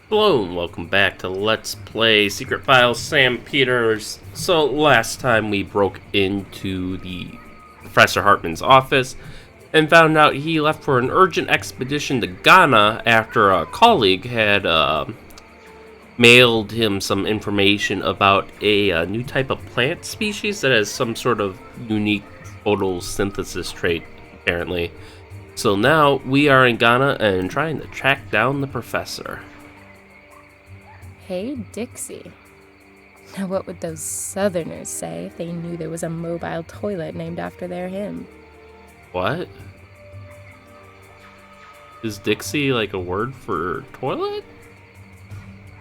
Hello and welcome back to Let's Play Secret Files Sam Peters. So last time we broke into the Professor Hartmann's office and found out he left for an urgent expedition to Ghana after a colleague had mailed him some information about a new type of plant species that has some sort of unique photosynthesis trait, apparently. So now we are in Ghana and trying to track down the professor. Hey, Dixie. Now what would those Southerners say if they knew there was a mobile toilet named after their hymn? What? Is Dixie like a word for toilet?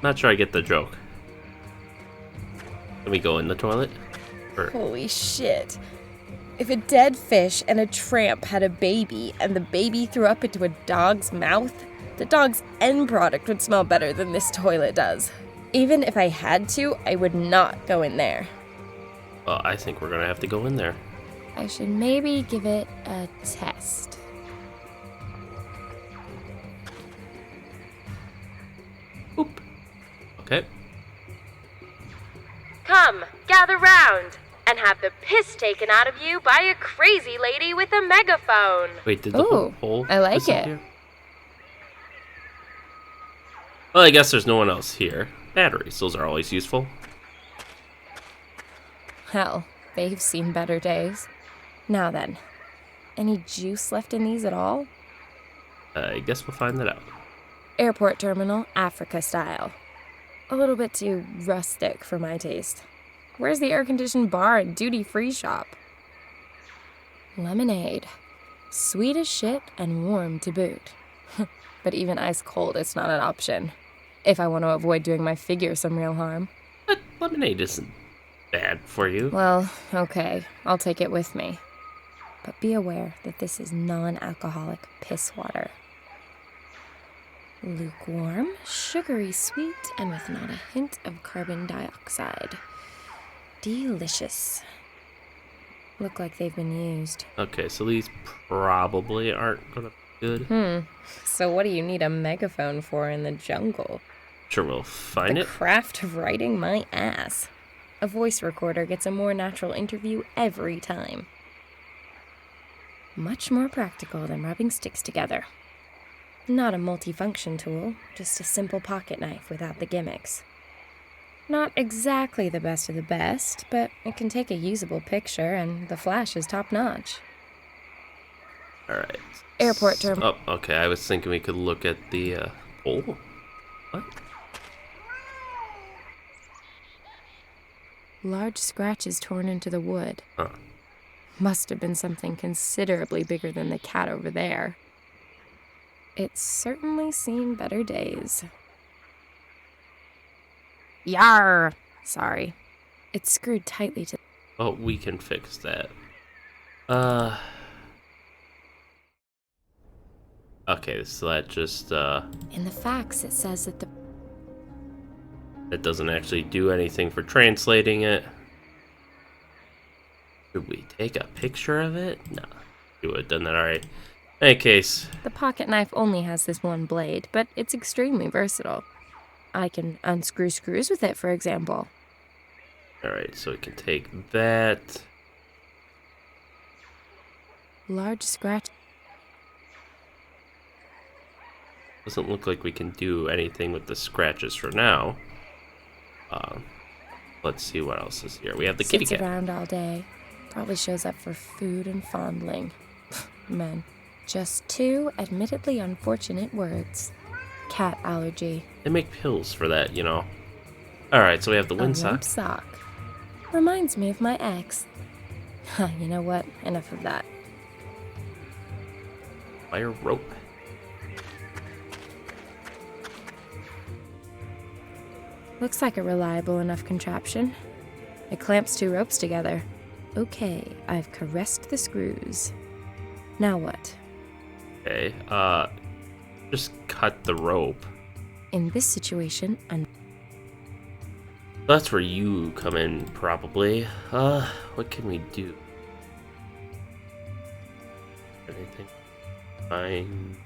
Not sure I get the joke. Can we go in the toilet? Or... Holy shit. If a dead fish and a tramp had a baby and the baby threw up into a dog's mouth, the dog's end product would smell better than this toilet does. Even if I had to, I would not go in there. Well, I think we're gonna have to go in there. I should maybe give it a test. Oop. Okay. Come, gather round, and have the piss taken out of you by a crazy lady with a megaphone. Wait, did the Ooh, hole I like disappear? it. Well, I guess there's no one else here. Batteries, those are always useful. Hell, they've seen better days. Now then, any juice left in these at all? I guess we'll find that out. Airport terminal, Africa style. A little bit too rustic for my taste. Where's the air-conditioned bar and duty-free shop? Lemonade. Sweet as shit and warm to boot. But even ice-cold, it's not an option. If I want to avoid doing my figure some real harm. But lemonade isn't bad for you. Well, okay, I'll take it with me. But be aware that this is non-alcoholic piss water. Lukewarm, sugary sweet, and with not a hint of carbon dioxide. Delicious. Look like they've been used. Okay, so these probably aren't gonna be good. So what do you need a megaphone for in the jungle? Sure, we'll find The it. craft of writing my ass. A voice recorder gets a more natural interview every time. Much more practical than rubbing sticks together. Not a multifunction tool, just a simple pocket knife without the gimmicks. Not exactly the best of the best, but it can take a usable picture and the flash is top-notch. Alright. Airport terminal. Oh, okay, I was thinking we could look at the, hole. What? Large scratches torn into the wood. Huh. Must have been something considerably bigger than the cat over there. It's certainly seen better days. Yarr! Sorry. It's screwed tightly to... Oh, we can fix that. Okay, so that just, In the facts, it says that the... that doesn't actually do anything for translating it. Should we take a picture of it? No. We would have done that alright. In any case. The pocket knife only has this one blade, but it's extremely versatile. I can unscrew screws with it, for example. Alright, so we can take that. Large scratch... Doesn't look like we can do anything with the scratches for now. Let's see what else is here. We have the kitty Sits cat. around all day. Probably shows up for food and fondling. Men. Just two admittedly unfortunate words. Cat allergy. They make pills for that, you know. Alright, so we have the A limp windsock. sock. Reminds me of my ex. You know what? Enough of that. Wire rope. Looks like a reliable enough contraption. It clamps two ropes together. Okay, I've caressed the screws. Now what? Okay, just cut the rope. In this situation, That's where you come in, probably. What can we do? Anything? Fine.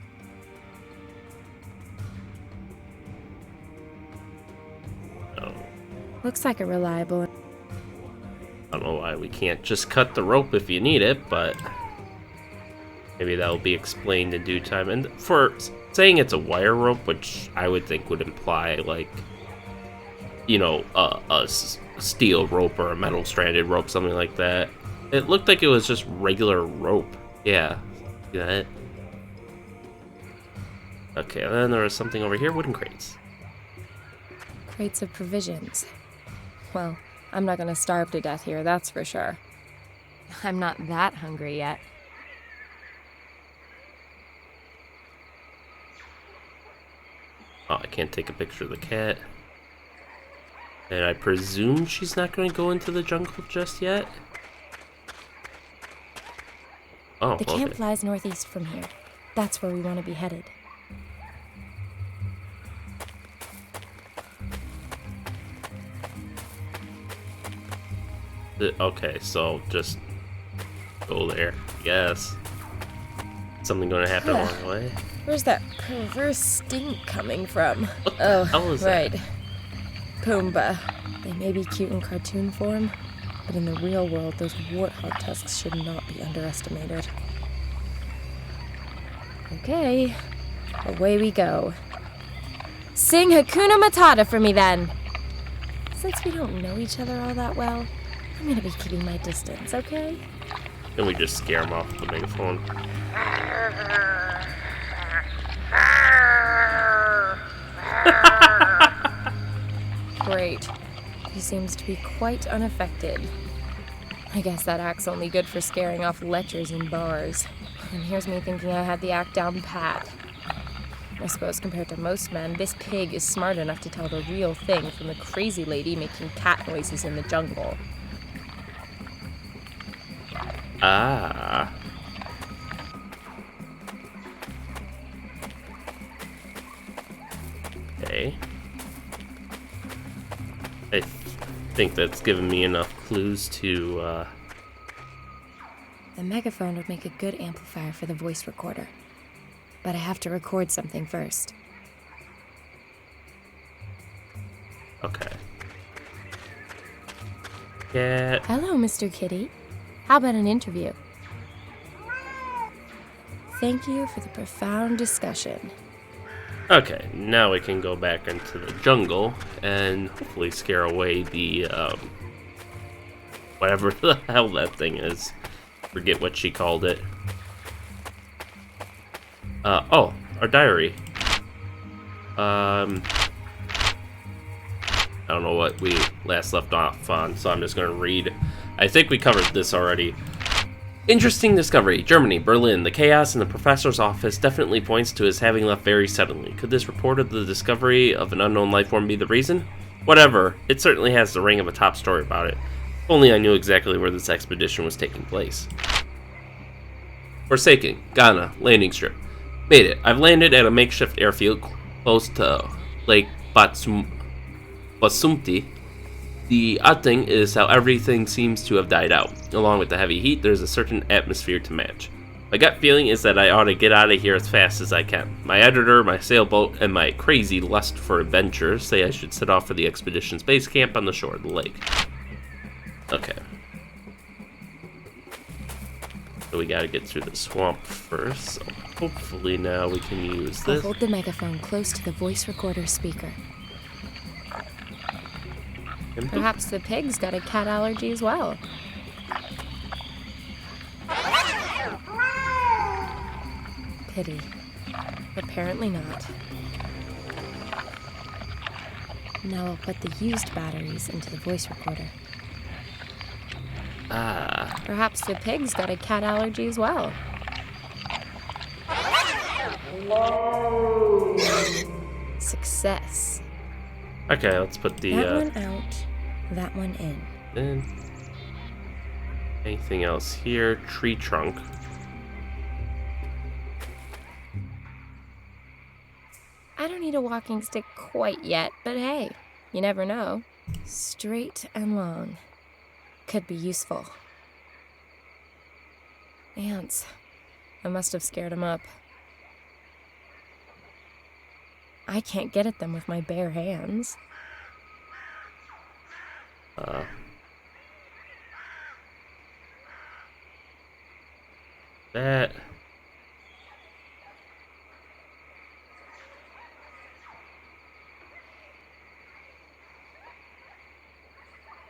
Looks like a reliable... I don't know why we can't just cut the rope if you need it, but maybe that'll be explained in due time. And for saying it's a wire rope, which I would think would imply, like, you know, a steel rope or a metal stranded rope, something like that. It looked like it was just regular rope. Yeah, see that? Okay, and then there was something over here, wooden crates. Crates of provisions. Well, I'm not gonna starve to death here, that's for sure. I'm not that hungry yet. Oh, I can't take a picture of the cat. And I presume she's not going to go into the jungle just yet? Oh, The camp lies northeast from here. That's where we want to be headed. Okay, so just go there. Yes. Something going to happen along the way? Where's that perverse stink coming from? What the hell is right. that? Pumbaa. They may be cute in cartoon form, but in the real world, those warthog tusks should not be underestimated. Okay, away we go. Sing Hakuna Matata for me then. Since we don't know each other all that well, I'm gonna be keeping my distance, okay? Then we just scare him off with the megaphone. Great. He seems to be quite unaffected. I guess that act's only good for scaring off lechers in bars. And here's me thinking I had the act down pat. I suppose compared to most men, this pig is smart enough to tell the real thing from the crazy lady making cat noises in the jungle. Ah. Okay. I think that's given me enough clues to, The megaphone would make a good amplifier for the voice recorder. But I have to record something first. Okay. Yeah. Hello, Mr. Kitty. How about an interview? Thank you for the profound discussion. Okay, now we can go back into the jungle and hopefully scare away the, whatever the hell that thing is. Forget what she called it. Oh, our diary. I don't know what we last left off on, so I'm just gonna read. I think we covered this already. Interesting discovery. Germany, Berlin. The chaos in the professor's office definitely points to his having left very suddenly. Could this report of the discovery of an unknown life form be the reason? Whatever. It certainly has the ring of a top story about it. If only I knew exactly where this expedition was taking place. Forsaken, Ghana, landing strip. Made it. I've landed at a makeshift airfield close to Lake Basumti. The odd thing is how everything seems to have died out. Along with the heavy heat, there's a certain atmosphere to match. My gut feeling is that I ought to get out of here as fast as I can. My editor, my sailboat, and my crazy lust for adventure say I should set off for the expedition's base camp on the shore of the lake. Okay. So we gotta get through the swamp first, so hopefully now we can use I'll this. hold the megaphone close to the voice recorder speaker. Perhaps the pig's got a cat allergy as well. Pity. Apparently not. Now I'll put the used batteries into the voice recorder. Ah. Perhaps the pig's got a cat allergy as well. Success. Okay, let's put the, That one out, that one in. in. Anything else here? Tree trunk. I don't need a walking stick quite yet, but hey, you never know. Straight and long. Could be useful. Ants. I must have scared them up. I can't get at them with my bare hands. Uh, that.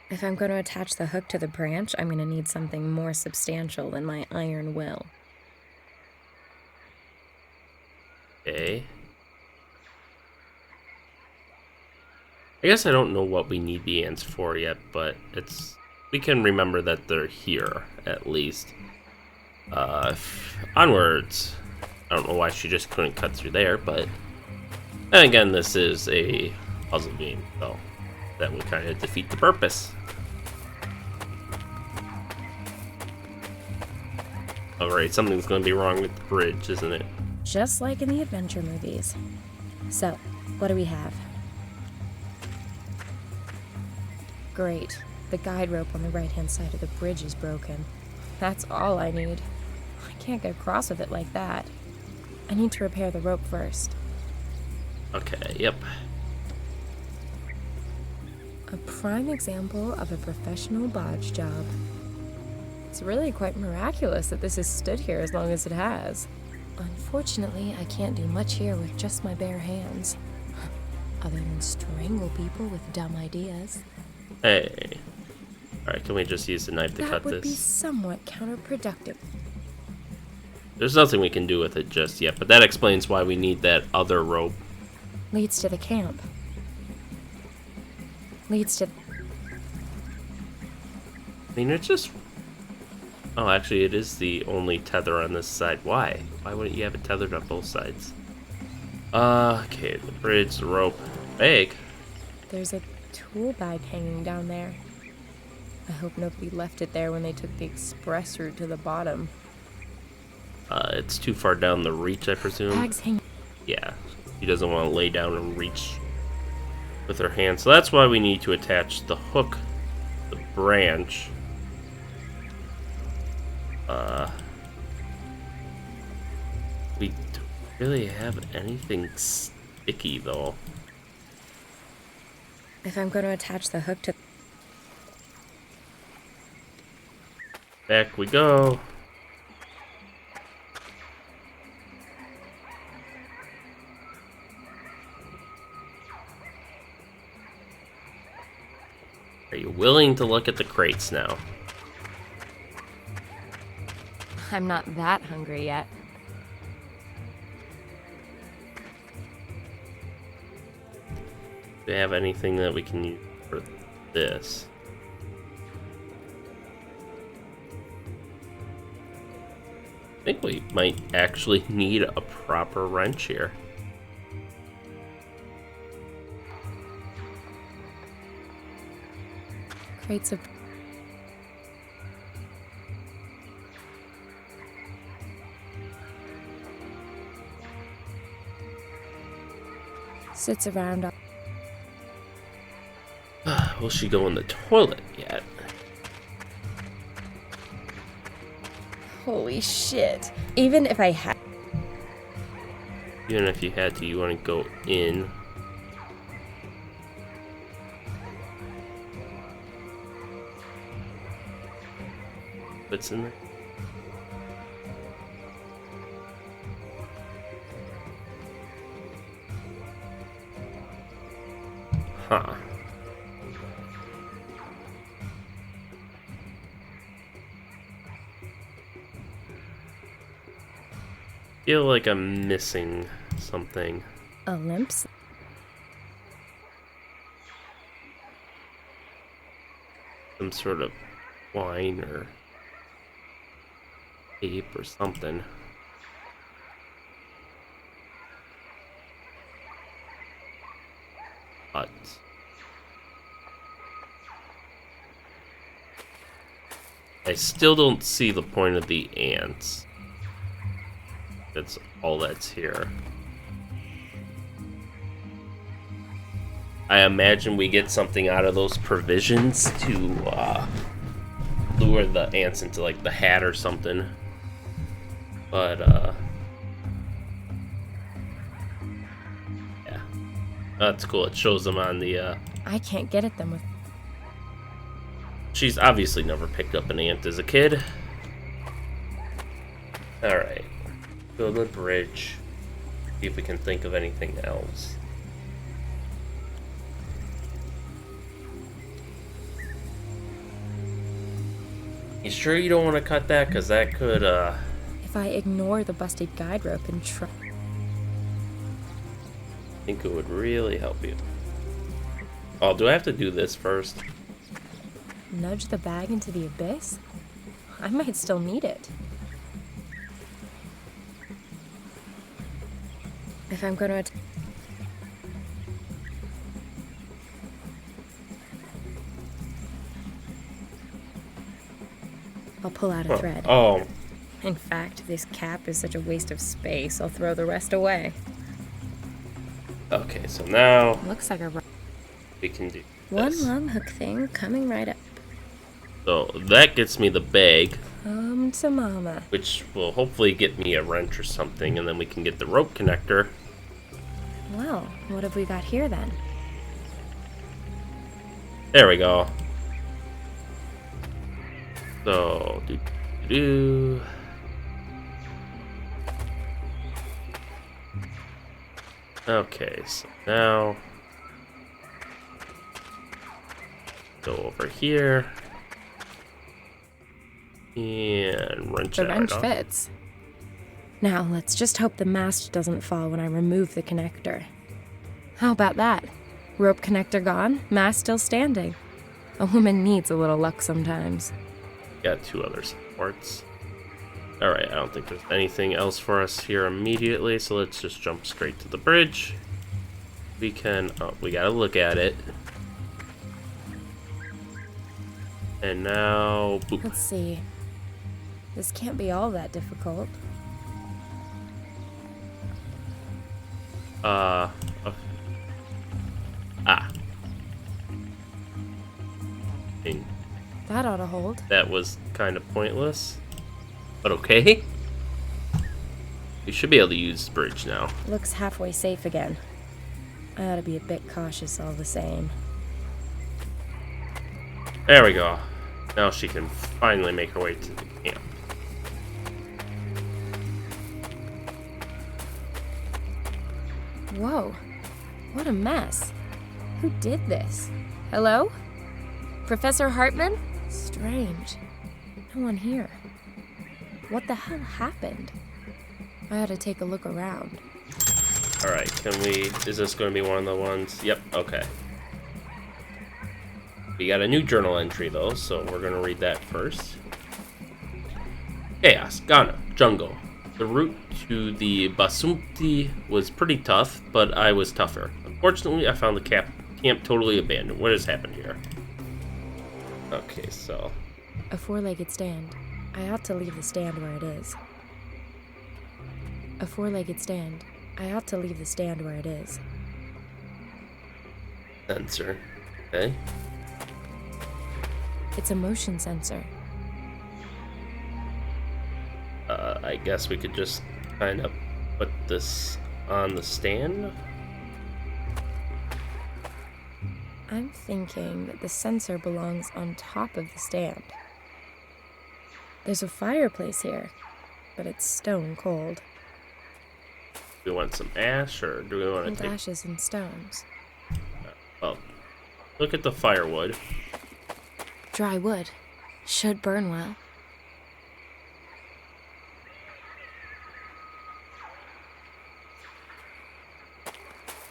If I'm going to attach the hook to the branch, I'm going to need something more substantial than my iron will. Okay. I guess I don't know what we need the ants for yet, but we can remember that they're here, at least. Onwards. I don't know why she just couldn't cut through there, but... And again, this is a puzzle game, so that would kind of defeat the purpose. Alright, something's going to be wrong with the bridge, isn't it? Just like in the adventure movies. So, what do we have? Great. The guide rope on the right-hand side of the bridge is broken. That's all I need. I can't get across with it like that. I need to repair the rope first. Okay, yep. A prime example of a professional bodge job. It's really quite miraculous that this has stood here as long as it has. Unfortunately, I can't do much here with just my bare hands. Other than strangle people with dumb ideas. Hey. Alright, can we just use the knife to cut That would be this? somewhat counterproductive. There's nothing we can do with it just yet, but that explains why we need that other rope. Leads to the camp. Leads to... I mean, it's just... Oh, actually, it is the only tether on this side. Why? Why wouldn't you have it tethered on both sides? Okay, the bridge, the rope, bag. There's a tool bag hanging down there. I hope nobody left it there when they took the express route to the bottom. It's too far down the reach, I presume. Bags hanging... Yeah, she doesn't want to lay down and reach with her hand. So that's why we need to attach the hook, the branch. We don't really have anything sticky, though. If I'm going to attach the hook to... Back we go. Are you willing to look at the crates now? I'm not that hungry yet. Do they have anything that we can use for this? I think we might actually need a proper wrench here. Crates of... Sits around... Will she go in the toilet yet? Holy shit. Even if I had... Even if you had to, you want to go in. What's in there? Huh. Feel like I'm missing something. A limp... Some sort of wine or tape or something. But I still don't see the point of the ants. That's all that's here. I imagine we get something out of those provisions to lure the ants into like the hat or something. But yeah, that's cool. It shows them on the I can't get at them with... she's obviously never picked up an ant as a kid. Alright. Build a bridge. See if we can think of anything else. You sure you don't want to cut that? Because that could, If I ignore the busted guide rope and try... I think it would really help you. Oh, do I have to do this first? Nudge the bag into the abyss? I might still need it. If I'm going to... I'll pull out a thread. Oh. In fact, this cap is such a waste of space, I'll throw the rest away. Okay, so now Looks like a... we can do One this. long hook thing coming right up. So that gets me the bag, To mama. which will hopefully get me a wrench or something, and then we can get the rope connector. Well, what have we got here then? There we go. So, do. Okay, so now go over here and wrench The it wrench out. fits. Now, let's just hope the mast doesn't fall when I remove the connector. How about that? Rope connector gone, mast still standing. A woman needs a little luck sometimes. Got two other supports. Alright, I don't think there's anything else for us here immediately, so let's just jump straight to the bridge. We can... oh, we gotta look at it. And now... boop. Let's see. This can't be all that difficult. Ah. Dang, That ought to hold. that was kind of pointless. But okay. We should be able to use the bridge now. Looks halfway safe again. I ought to be a bit cautious all the same. There we go. Now she can finally make her way to the camp. Whoa. What a mess. Who did this? Hello? Professor Hartmann? Strange. No one here. What the hell happened? I ought to take a look around. Alright, can we... is this going to be one of the ones? Yep, okay. We got a new journal entry, though, so we're going to read that first. Chaos, Ghana, jungle. The route to the Basumti was pretty tough, but I was tougher. Unfortunately, I found the camp totally abandoned. What has happened here? Okay, so... A four-legged stand. I ought to leave the stand where it is. A four-legged stand. I ought to leave the stand where it is. Sensor. Okay. It's a motion sensor. I guess we could just kind of put this on the stand. I'm thinking that the sensor belongs on top of the stand. There's a fireplace here, but it's stone cold. Do we want some ash, or do we want to Old take... ashes and stones. Well, look at the firewood. Dry wood. Should burn well.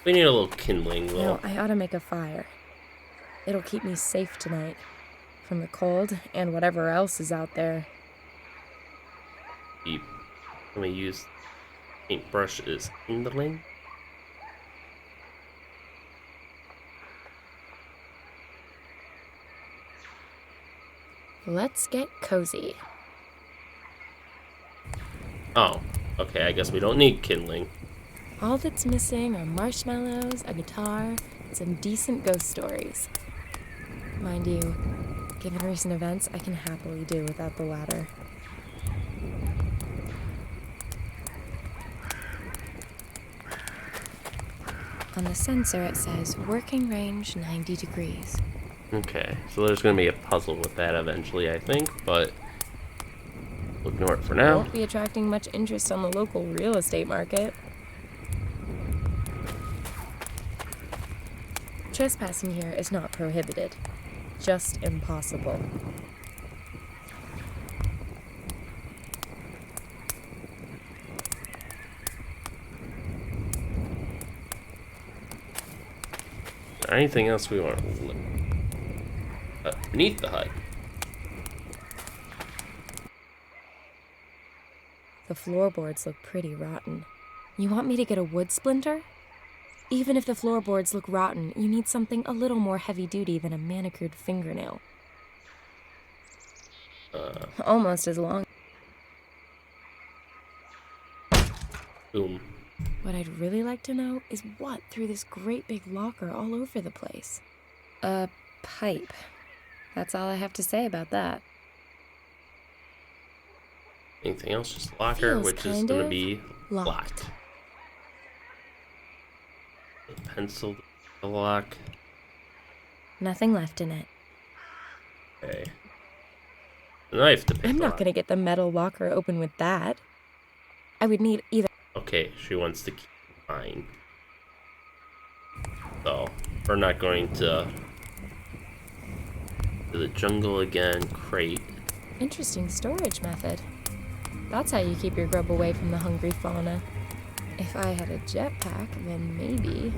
We need a little kindling, though. No, I ought to make a fire. It'll keep me safe tonight. From the cold and whatever else is out there. Can we use paintbrush as kindling? Let's get cozy. Oh, okay, I guess we don't need kindling. All that's missing are marshmallows, a guitar, and some decent ghost stories. Mind you, given recent events, I can happily do without the latter. On the sensor it says, working range 90 degrees. Okay, so there's gonna be a puzzle with that eventually, I think, but we'll ignore it for now. Won't be attracting much interest on the local real estate market. Trespassing here is not prohibited, just impossible. Is there anything else we want to look beneath the hut? The floorboards look pretty rotten. You want me to get a wood splinter? Even if the floorboards look rotten, you need something a little more heavy-duty than a manicured fingernail. Almost as long. Boom. What I'd really like to know is what threw this great big locker all over the place. A pipe. That's all I have to say about that. Anything else? Just locker, Feels which is kind going to of be locked. locked. The pencil, the lock. Nothing left in it. Okay. The knife to pick I'm the not lock. gonna get the metal locker open with that. I would need either. Okay, she wants to keep mine. So, we're not going to the jungle again. Crate. Interesting storage method. That's how you keep your grub away from the hungry fauna. If I had a jetpack, then maybe.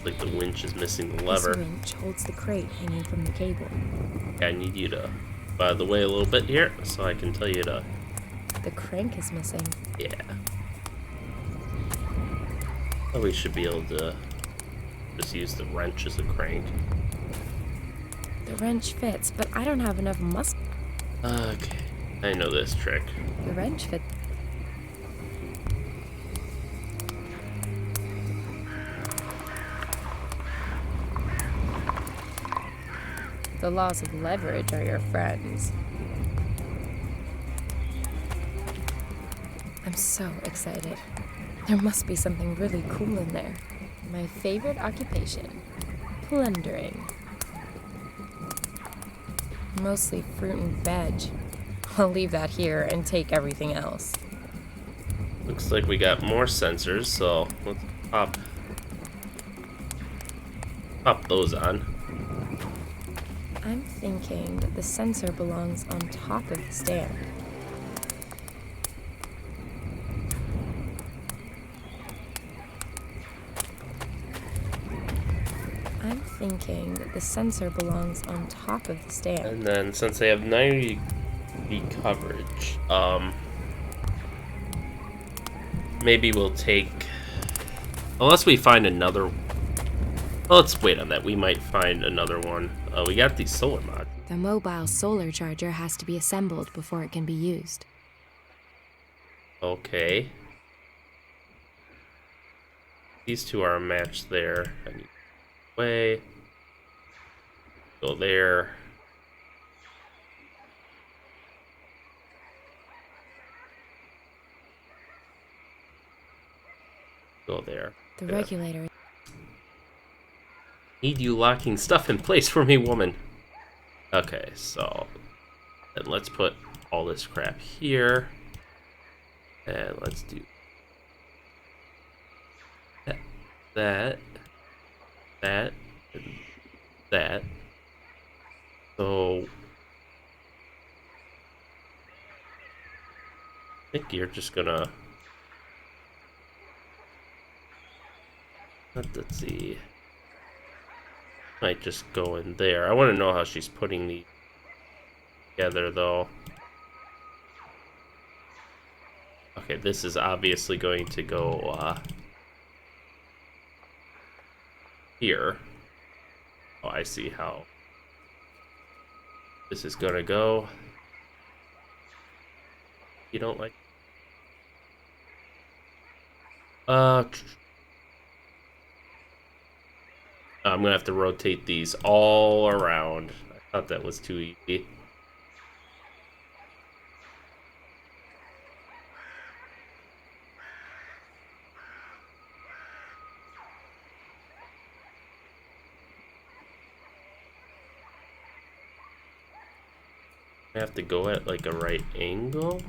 Like the winch is missing the lever. This winch holds the crate hanging from the cable. I need you to move out of the way a little bit here so I can tell you to. The crank is missing. Yeah. Well, we should be able to just use the wrench as a crank. The wrench fits, but I don't have enough muscle. Okay. I know this trick. The wrench fits. The laws of leverage are your friends. I'm so excited. There must be something really cool in there. My favorite occupation, plundering. Mostly fruit and veg. I'll leave that here and take everything else. Looks like we got more sensors, so let's pop those on. I'm thinking that the sensor belongs on top of the stand. I'm thinking that the sensor belongs on top of the stand. And then since they have 90 coverage, maybe we'll take, unless we find another. Well, let's wait on that. We might find another one. We got these solar mods. The mobile solar charger has to be assembled before it can be used. Okay. These two are a match there. I need way. Go there. Go there. The Yeah. regulator. Need you locking stuff in place for me, woman. Okay, so then let's put all this crap here. And let's do that, and that. So I think you're just gonna, let's see. Might just go in there. I want to know how she's putting these together, though. Okay, this is obviously going to go here. Oh, I see how this is gonna go. You don't like? I'm gonna have to rotate these all around. I thought that was too easy. I have to go at like a right angle.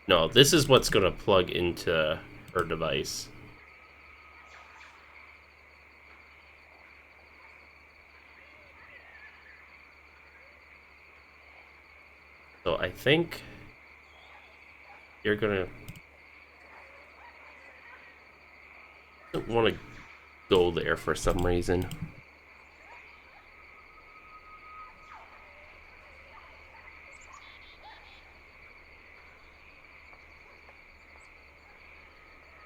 No, this is what's gonna plug into her device. So I think you're gonna don't want to go there for some reason.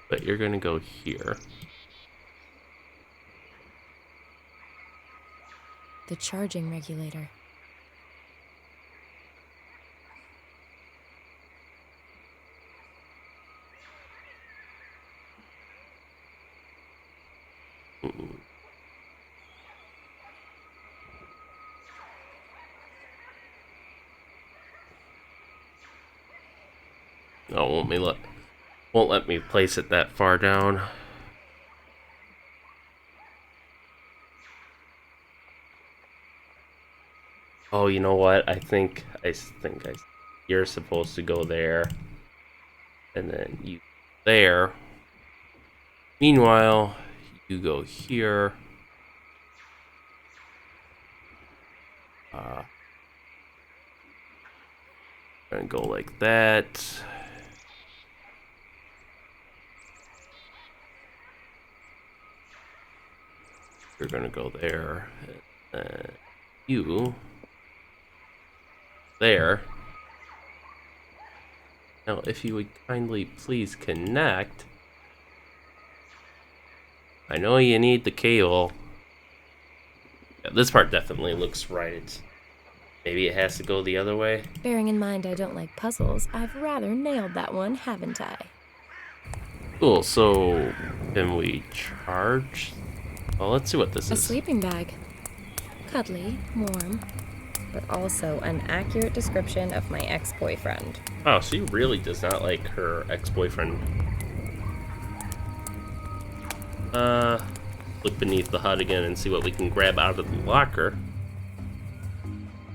But you're gonna go here. The charging regulator. Oh, won't let me place it that far down. Oh, you know what? I think you're supposed to go there, and then you there. Meanwhile, you go here. Gonna go like that. You're gonna go there. You there. Now, if you would kindly please connect. I know you need the cable. Yeah, this part definitely looks right. Maybe it has to go the other way. Bearing in mind I don't like puzzles, I've rather nailed that one, haven't I? Cool, so can we charge? Well, let's see what this A is. sleeping bag. Cuddly, warm, but also an accurate description of my ex-boyfriend. Oh, she really does not like her ex-boyfriend. Look beneath the HUD again and see what we can grab out of the locker.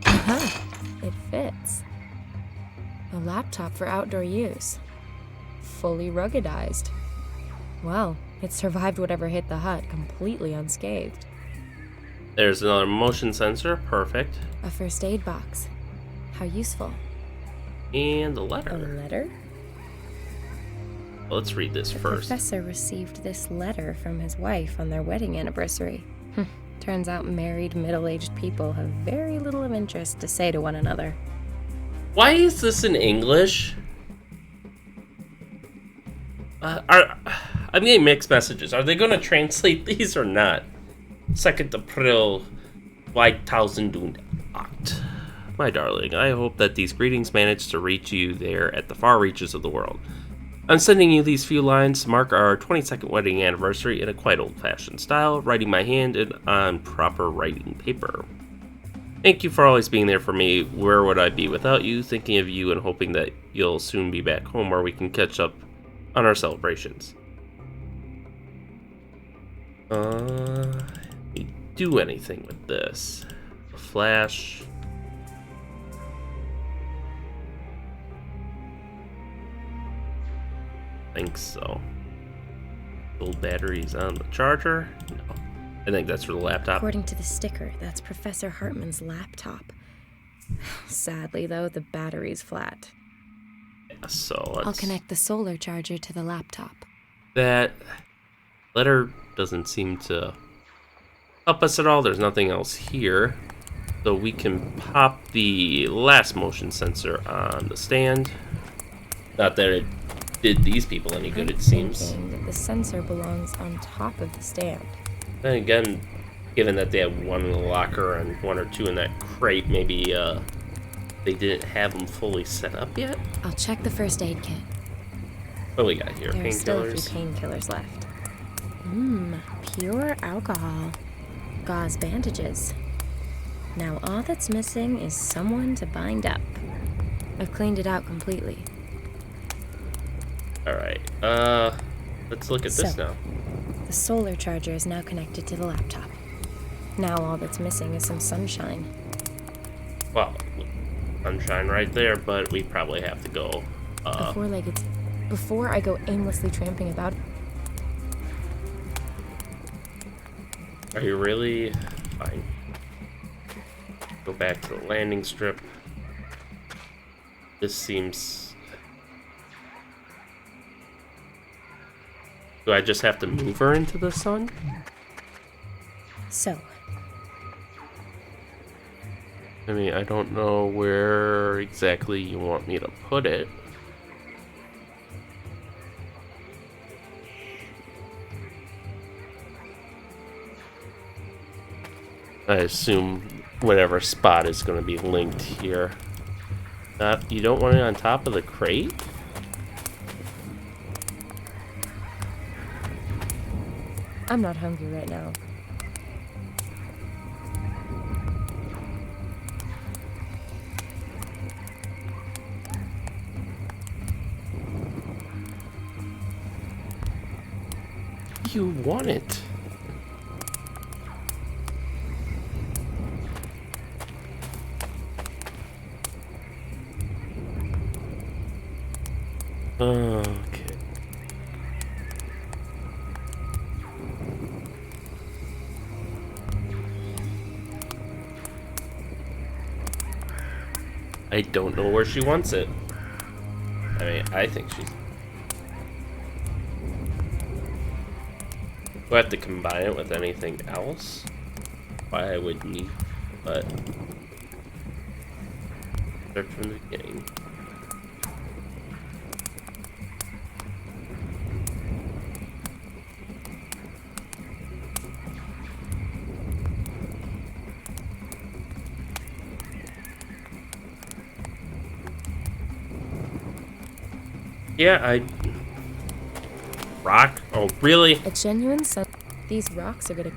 Huh, it fits. A laptop for outdoor use. Fully ruggedized. Well, it survived whatever hit the HUD completely unscathed. There's another motion sensor, perfect. A first aid box. How useful. And a A letter. letter? Well, let's read this The first. professor received this letter from his wife on their wedding anniversary. Turns out married, middle-aged people have very little of interest to say to one another. Why is this in English? I'm getting mixed messages. Are they going to translate these or not? 2nd April 2008. My darling, I hope that these greetings manage to reach you there at the far reaches of the world. I'm sending you these few lines to mark our 22nd wedding anniversary in a quite old-fashioned style, writing by hand and on proper writing paper. Thank you for always being there for me. Where would I be without you? Thinking of you and hoping that you'll soon be back home where we can catch up on our celebrations. We do anything with this? A flash. Think so. Old batteries on the charger? No. I think that's for the laptop. According to the sticker, that's Professor Hartmann's laptop. Sadly, though, the battery's flat. Yeah, so let's... I'll connect the solar charger to the laptop. That letter doesn't seem to help us at all. There's nothing else here. So we can pop the last motion sensor on the stand. Not that it did these people any good, it seems. Thinking that the sensor belongs on top of the stand. Then again, given that they have one in the locker and one or two in that crate, maybe they didn't have them fully set up yet? I'll check the first aid kit. What do we got here? There are still a few Painkillers? painkillers left. Pure alcohol. Gauze bandages. Now all that's missing is someone to bind up. I've cleaned it out completely. Alright, let's look at this So, now. The solar charger is now connected to the laptop. Now all that's missing is some sunshine. Well, sunshine right there, but we probably have to go. Before I go aimlessly tramping about. Are you really? Fine. Go back to the landing strip. This seems... Do I just have to move her into the sun? So. I mean, I don't know where exactly you want me to put it. I assume whatever spot is going to be linked here. You don't want it on top of the crate? I'm not hungry right now. You want it. Okay. I don't know where she wants it. I mean, I think she's... Do I have to combine it with anything else? Why I would need... But... Start from the beginning. Yeah, Rock? Oh, really? A genuine sun. These rocks are gonna...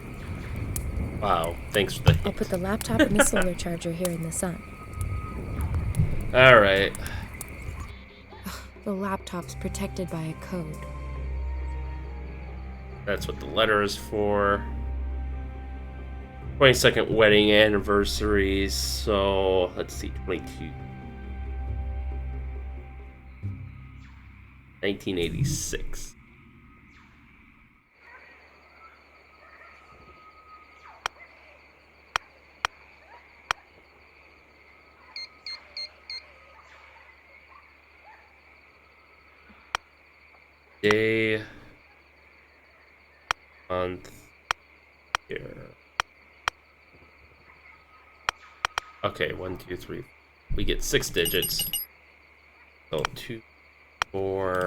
Wow, thanks for the hint. I'll put the laptop and the solar charger here in the sun. Alright. The laptop's protected by a code. That's what the letter is for. 22nd wedding anniversary, so let's see, 22. 1986. Day, month, year. Okay, 1, 2, 3. We get 6 digits. So 2, 4.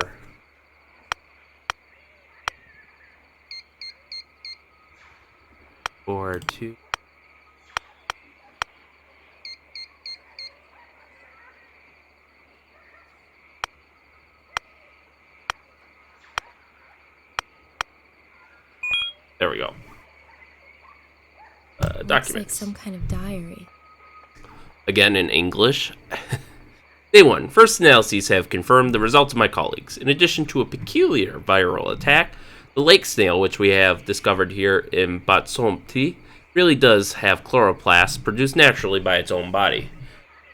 4, 2. There we go. Looks Documents. like some kind of diary. Again in English. Day 1. First analyses have confirmed the results of my colleagues. In addition to a peculiar viral attack, the lake snail, which we have discovered here in Batsomti, really does have chloroplasts produced naturally by its own body.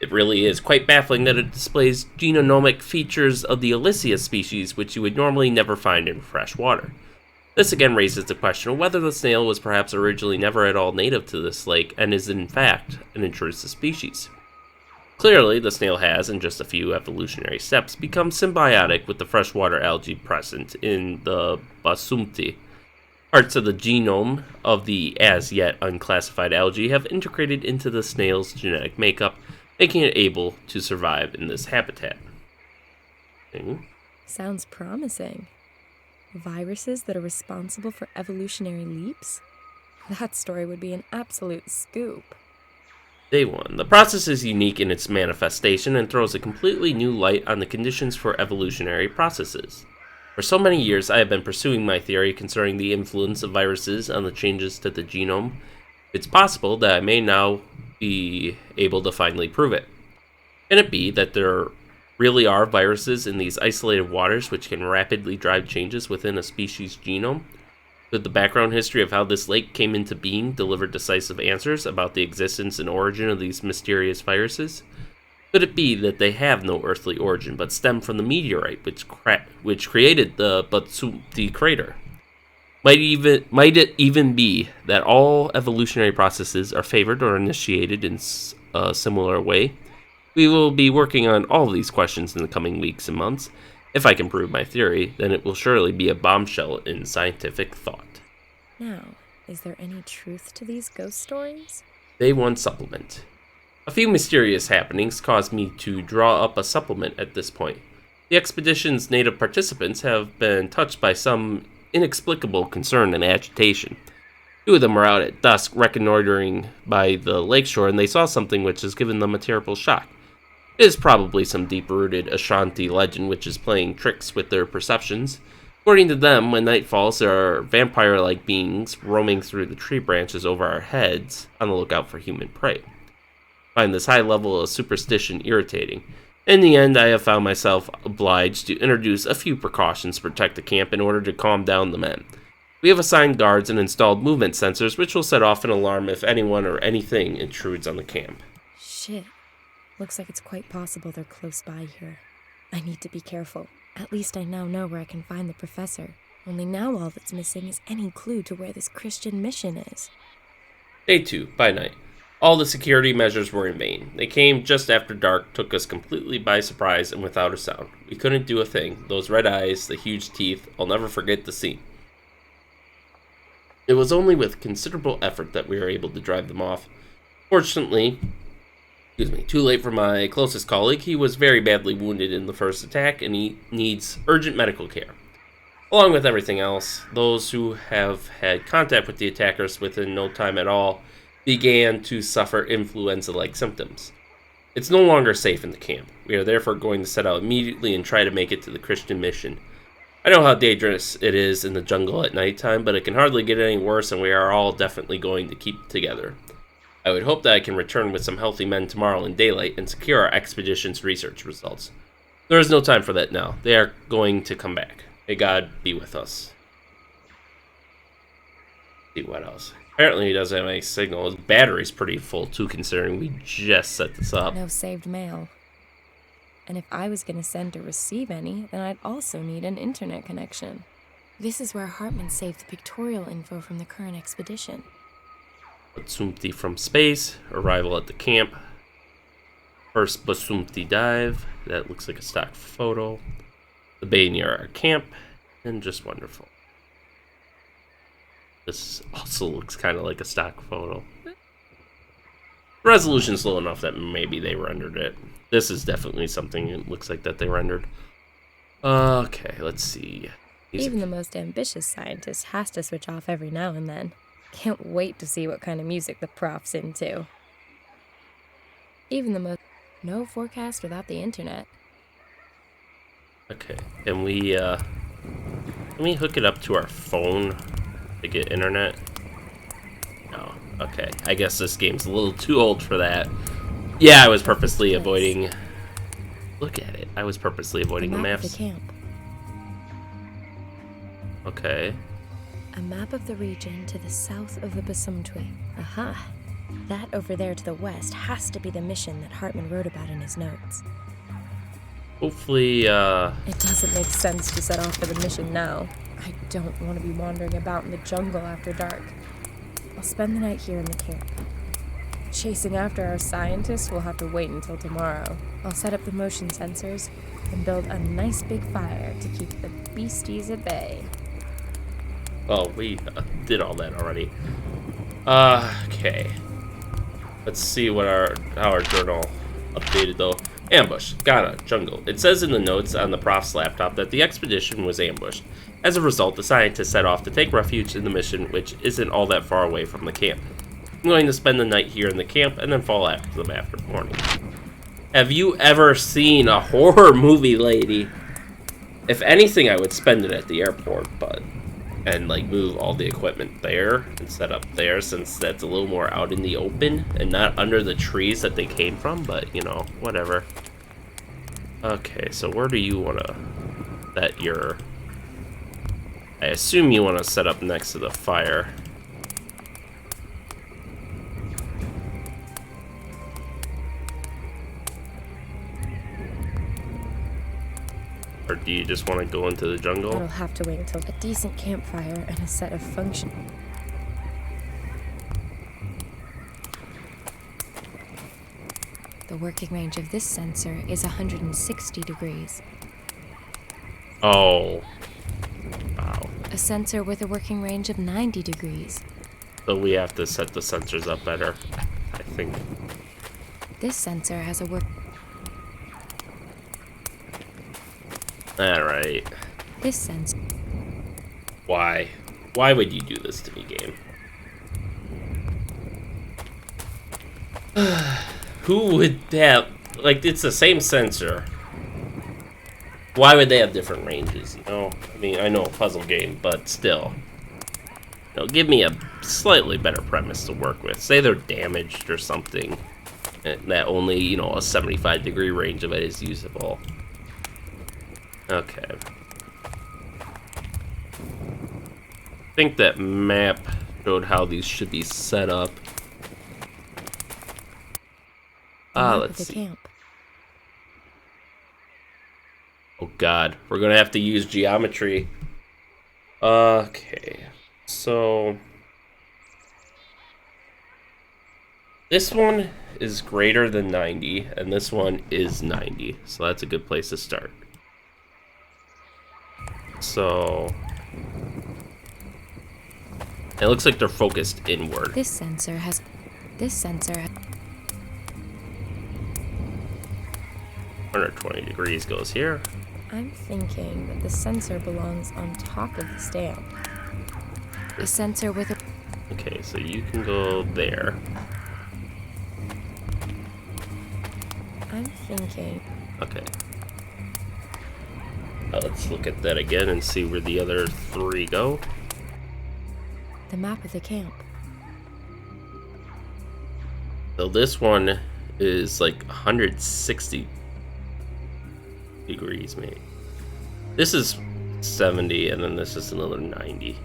It really is quite baffling that it displays genomic features of the Elysia species, which you would normally never find in fresh water. This again raises the question of whether the snail was perhaps originally never at all native to this lake and is in fact an intrusive species. Clearly, the snail has, in just a few evolutionary steps, become symbiotic with the freshwater algae present in the Basumti. Parts of the genome of the as-yet unclassified algae have integrated into the snail's genetic makeup, making it able to survive in this habitat. Sounds promising. Viruses that are responsible for evolutionary leaps? That story would be an absolute scoop. Day 1. The process is unique in its manifestation and throws a completely new light on the conditions for evolutionary processes. For so many years, I have been pursuing my theory concerning the influence of viruses on the changes to the genome. It's possible that I may now be able to finally prove it. Can it be that there really are viruses in these isolated waters which can rapidly drive changes within a species' genome? Could the background history of how this lake came into being deliver decisive answers about the existence and origin of these mysterious viruses? Could it be that they have no earthly origin but stem from the meteorite which created the Butsumpti crater? Might it even be that all evolutionary processes are favored or initiated in a similar way? We will be working on all of these questions in the coming weeks and months. If I can prove my theory, then it will surely be a bombshell in scientific thought. Now, is there any truth to these ghost stories? Day 1 supplement. A few mysterious happenings caused me to draw up a supplement at this point. The expedition's native participants have been touched by some inexplicable concern and agitation. 2 of them were out at dusk reconnoitering by the lakeshore, and they saw something which has given them a terrible shock. It is probably some deep-rooted Ashanti legend which is playing tricks with their perceptions. According to them, when night falls, there are vampire-like beings roaming through the tree branches over our heads on the lookout for human prey. I find this high level of superstition irritating. In the end, I have found myself obliged to introduce a few precautions to protect the camp in order to calm down the men. We have assigned guards and installed movement sensors which will set off an alarm if anyone or anything intrudes on the camp. Shit. Looks like it's quite possible they're close by here. I need to be careful. At least I now know where I can find the professor. Only now all that's missing is any clue to where this Christian mission is. Day 2, by night. All the security measures were in vain. They came just after dark, took us completely by surprise and without a sound. We couldn't do a thing. Those red eyes, the huge teeth, I'll never forget the scene. It was only with considerable effort that we were able to drive them off. Fortunately, too late for my closest colleague. He was very badly wounded in the first attack, and he needs urgent medical care. Along with everything else, those who have had contact with the attackers within no time at all began to suffer influenza-like symptoms. It's no longer safe in the camp. We are therefore going to set out immediately and try to make it to the Christian mission. I know how dangerous it is in the jungle at nighttime, but it can hardly get any worse, and we are all definitely going to keep together. I would hope that I can return with some healthy men tomorrow in daylight and secure our expedition's research results. There is no time for that now. They are going to come back. May God be with us. Let's see what else. Apparently he doesn't have any signal. His battery's pretty full too, considering we just set this up. No saved mail. And if I was going to send or receive any, then I'd also need an internet connection. This is where Hartmann saved the pictorial info from the current expedition. Butsumpti from space, arrival at the camp, first Butsumpti dive, that looks like a stock photo, the bay near our camp, and just wonderful. This also looks kind of like a stock photo. The resolution's low enough that maybe they rendered it. This is definitely something it looks like that they rendered. Okay, let's see. Even the most ambitious scientist has to switch off every now and then. Can't wait to see what kind of music the prof's into. Even the most... No forecast without the internet. Okay, can we hook it up to our phone to get internet? No, okay. I guess this game's a little too old for that. Yeah, I was purposely avoiding... Look at it. I was purposely avoiding the maps. The camp. Okay. A map of the region to the south of the Butsumpti. Aha. That over there to the west has to be the mission that Hartmann wrote about in his notes. Hopefully, It doesn't make sense to set off for the mission now. I don't want to be wandering about in the jungle after dark. I'll spend the night here in the camp. Chasing after our scientists will have to wait until tomorrow. I'll set up the motion sensors and build a nice big fire to keep the beasties at bay. Oh, we did all that already. Okay. Let's see what how our journal updated though. Ambush. Ghana. Jungle. It says in the notes on the prof's laptop that the expedition was ambushed. As a result, the scientists set off to take refuge in the mission, which isn't all that far away from the camp. I'm going to spend the night here in the camp and then fall after them after morning. Have you ever seen a horror movie, lady? If anything, I would spend it at the airport, and like move all the equipment there and set up there, since that's a little more out in the open and not under the trees that they came from, but you know, whatever. Okay, so where do you want to set your I assume you want to set up next to the fire. Or do you just want to go into the jungle? It'll have to wait until a decent campfire and a set of function. The working range of this sensor is 160 degrees. Oh. Wow. A sensor with a working range of 90 degrees. So we have to set the sensors up better, I think. This sensor has a work... Alright. This sensor... Why? Why would you do this to me, game? Who would have... Like, it's the same sensor. Why would they have different ranges, you know? I mean, I know a puzzle game, but still. You know, give me a slightly better premise to work with. Say they're damaged or something. And that only, you know, a 75-degree range of it is usable. Okay. I think that map showed how these should be set up. Let's see. Camp. Oh god, we're gonna have to use geometry. Okay, so this one is greater than 90, and this one is 90, so that's a good place to start. So it looks like they're focused inward. This sensor has... 120 degrees goes here. I'm thinking that the sensor belongs on top of the stand. A sensor with a... Okay, so you can go there. I'm thinking... Okay. Let's look at that again and see where the other three go. The map of the camp. So this one is like 160 degrees, maybe. This is 70, and then this is another 90.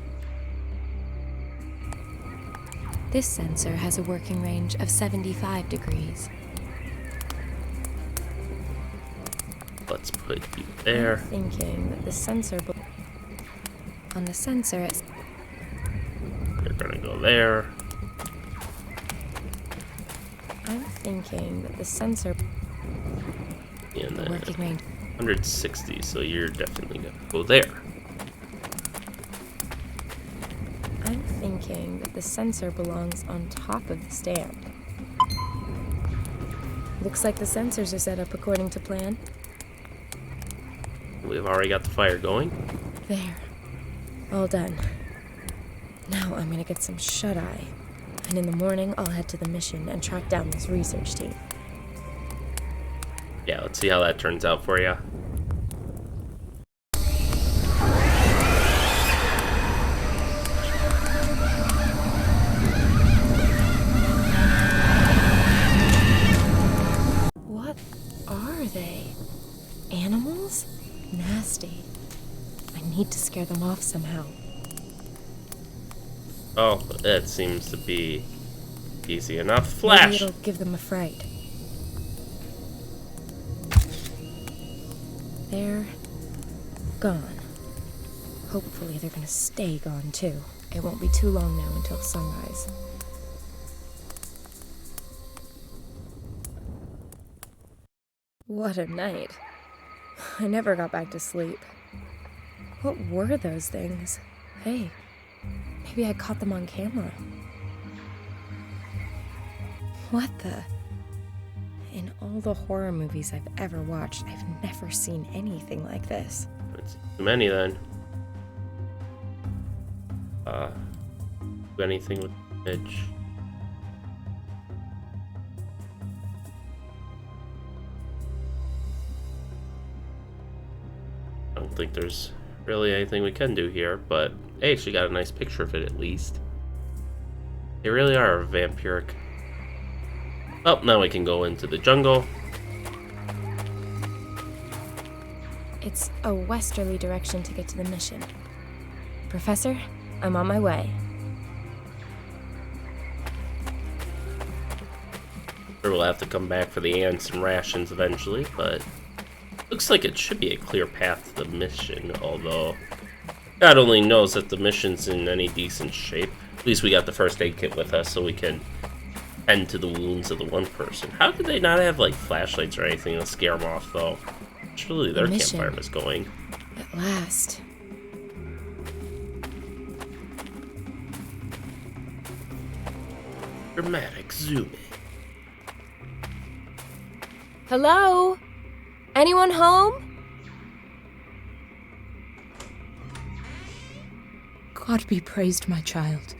This sensor has a working range of 75 degrees. Let's put you there. I'm thinking that the sensor... On the sensor, it's... You're gonna go there. I'm thinking that the sensor... And The then working range... 160, so you're definitely gonna go there. I'm thinking that the sensor belongs on top of the stand. Looks like the sensors are set up according to plan. We've already got the fire going. There. All done. Now I'm gonna get some shut-eye. And in the morning, I'll head to the mission and track down this research team. Yeah, let's see how that turns out for you. What are they? Animals? Nasty. I need to scare them off somehow. Oh, that seems to be easy enough. Maybe Flash! it'll give them a fright. They're gone. Hopefully they're gonna stay gone too. It won't be too long now until sunrise. What a night. I never got back to sleep. What were those things? Hey, maybe I caught them on camera. What the... In all the horror movies I've ever watched, I've never seen anything like this. That's too many then. Do anything with Mitch? I don't think there's really anything we can do here, but hey, she got a nice picture of it at least. They really are vampiric. Oh, now we can go into the jungle. It's a westerly direction to get to the mission. Professor, I'm on my way. Sure, we'll have to come back for the ants and rations eventually, but looks like it should be a clear path to the mission, although God only knows if the mission's in any decent shape. At least we got the first aid kit with us, so we can tend to the wounds of the one person. How did they not have, like, flashlights or anything to scare them off, though? Surely their campfire was going. At last. Dramatic zoom in. Hello? Anyone home? God be praised, my child.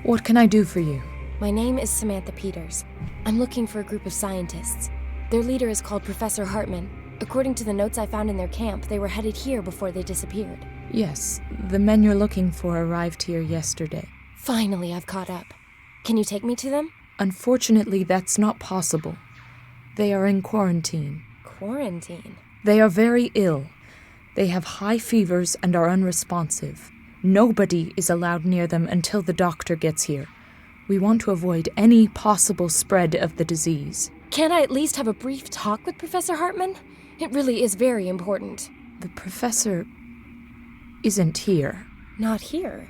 What can I do for you? My name is Samantha Peters. I'm looking for a group of scientists. Their leader is called Professor Hartmann. According to the notes I found in their camp, they were headed here before they disappeared. Yes, the men you're looking for arrived here yesterday. Finally, I've caught up. Can you take me to them? Unfortunately, that's not possible. They are in quarantine. Quarantine? They are very ill. They have high fevers and are unresponsive. Nobody is allowed near them until the doctor gets here. We want to avoid any possible spread of the disease. Can't I at least have a brief talk with Professor Hartmann? It really is very important. The professor isn't here. Not here?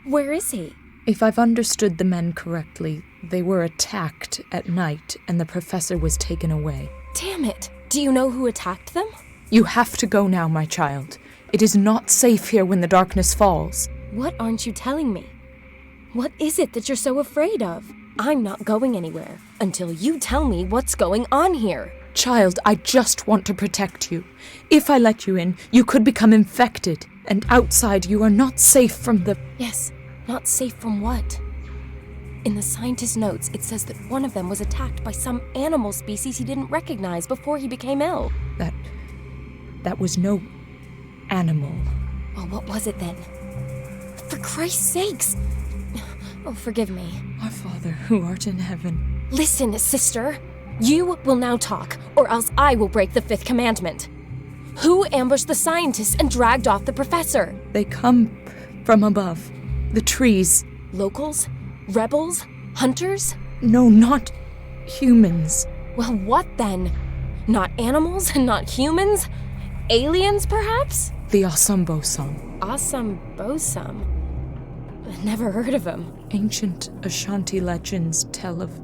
Where is he? If I've understood the men correctly, they were attacked at night and the professor was taken away. Damn it! Do you know who attacked them? You have to go now, my child. It is not safe here when the darkness falls. What aren't you telling me? What is it that you're so afraid of? I'm not going anywhere until you tell me what's going on here. Child, I just want to protect you. If I let you in, you could become infected. And outside, you are not safe from the... Yes, not safe from what? In the scientist's notes, it says that one of them was attacked by some animal species he didn't recognize before he became ill. That was no animal. Well, what was it then? For Christ's sakes! Oh, forgive me. Our Father, who art in heaven. Listen, sister. You will now talk, or else I will break the fifth commandment. Who ambushed the scientists and dragged off the professor? They come from above. The trees. Locals? Rebels? Hunters? No, not humans. Well, what then? Not animals? Not humans? Aliens, perhaps? The Asambosam. Asambosam? Never heard of him. Ancient Ashanti legends tell of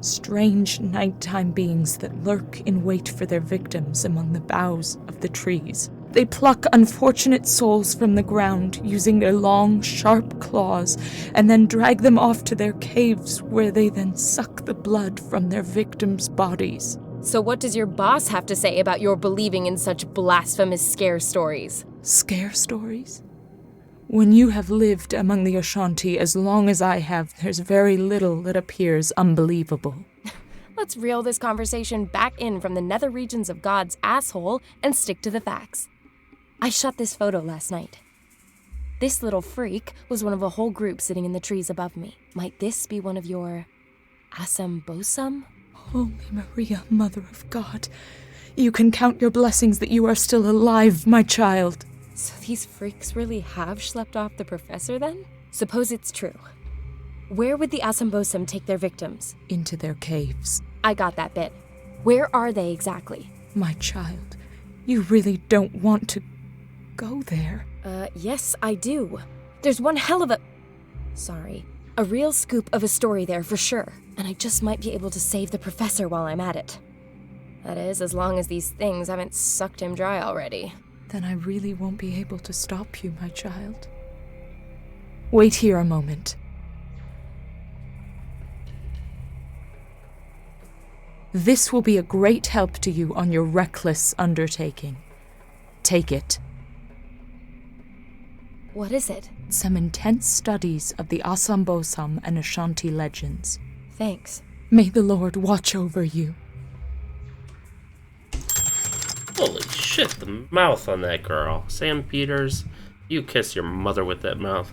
strange nighttime beings that lurk in wait for their victims among the boughs of the trees. They pluck unfortunate souls from the ground using their long, sharp claws and then drag them off to their caves where they then suck the blood from their victims' bodies. So what does your boss have to say about your believing in such blasphemous scare stories? Scare stories? When you have lived among the Ashanti as long as I have, there's very little that appears unbelievable. Let's reel this conversation back in from the nether regions of God's asshole and stick to the facts. I shot this photo last night. This little freak was one of a whole group sitting in the trees above me. Might this be one of your Asambosam? Holy Maria, Mother of God, you can count your blessings that you are still alive, my child. So these freaks really have schlepped off the professor, then? Suppose it's true. Where would the Asambosam take their victims? Into their caves. I got that bit. Where are they exactly? My child, you really don't want to go there. Yes, I do. There's one hell of a real scoop of a story there for sure. And I just might be able to save the professor while I'm at it. That is, as long as these things haven't sucked him dry already. Then I really won't be able to stop you, my child. Wait here a moment. This will be a great help to you on your reckless undertaking. Take it. What is it? Some intense studies of the Asambosam and Ashanti legends. Thanks. May the Lord watch over you. Holy shit, the mouth on that girl. Sam Peters, you kiss your mother with that mouth.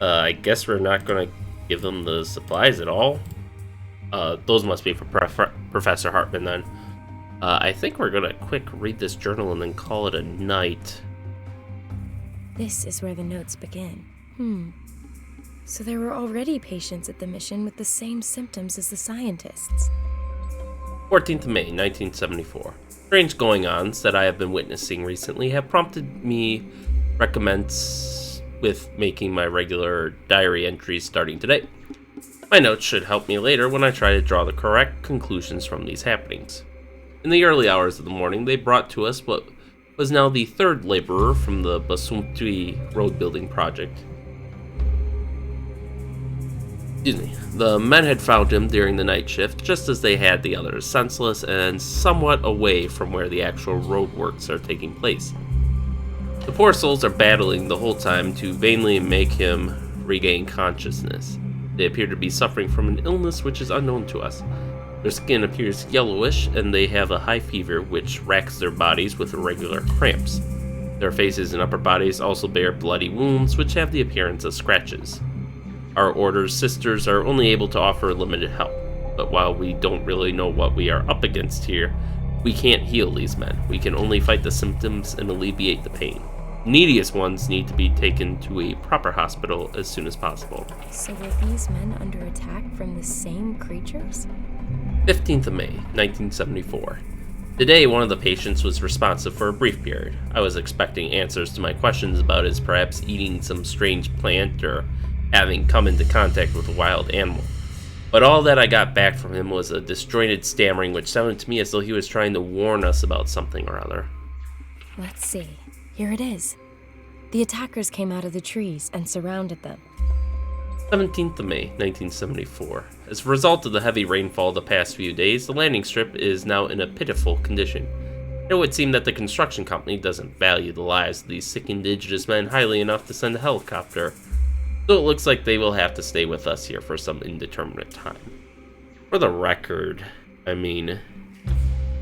I guess we're not gonna give them the supplies at all. Those must be for Professor Hartmann then. I, I think we're gonna quick read this journal and then call it a night. This is where the notes begin. So there were already patients at the mission with the same symptoms as the scientists. 14th of May, 1974. Strange going-ons that I have been witnessing recently have prompted me recommence with making my regular diary entries starting today. My notes should help me later when I try to draw the correct conclusions from these happenings. In the early hours of the morning, they brought to us what was now the third laborer from the Basumtui road building project. The men had found him during the night shift, just as they had the others, senseless and somewhat away from where the actual roadworks are taking place. The poor souls are battling the whole time to vainly make him regain consciousness. They appear to be suffering from an illness which is unknown to us. Their skin appears yellowish, and they have a high fever which racks their bodies with irregular cramps. Their faces and upper bodies also bear bloody wounds which have the appearance of scratches. Our order's sisters are only able to offer limited help, but while we don't really know what we are up against here, we can't heal these men. We can only fight the symptoms and alleviate the pain. Neediest ones need to be taken to a proper hospital as soon as possible. So were these men under attack from the same creatures? 15th of May, 1974. Today, one of the patients was responsive for a brief period. I was expecting answers to my questions about his perhaps eating some strange plant or having come into contact with a wild animal. But all that I got back from him was a disjointed stammering which sounded to me as though he was trying to warn us about something or other. Let's see. Here it is. The attackers came out of the trees and surrounded them. 17th of May, 1974. As a result of the heavy rainfall the past few days, the landing strip is now in a pitiful condition. It would seem that the construction company doesn't value the lives of these sick indigenous men highly enough to send a helicopter, so it looks like they will have to stay with us here for some indeterminate time. For the record, I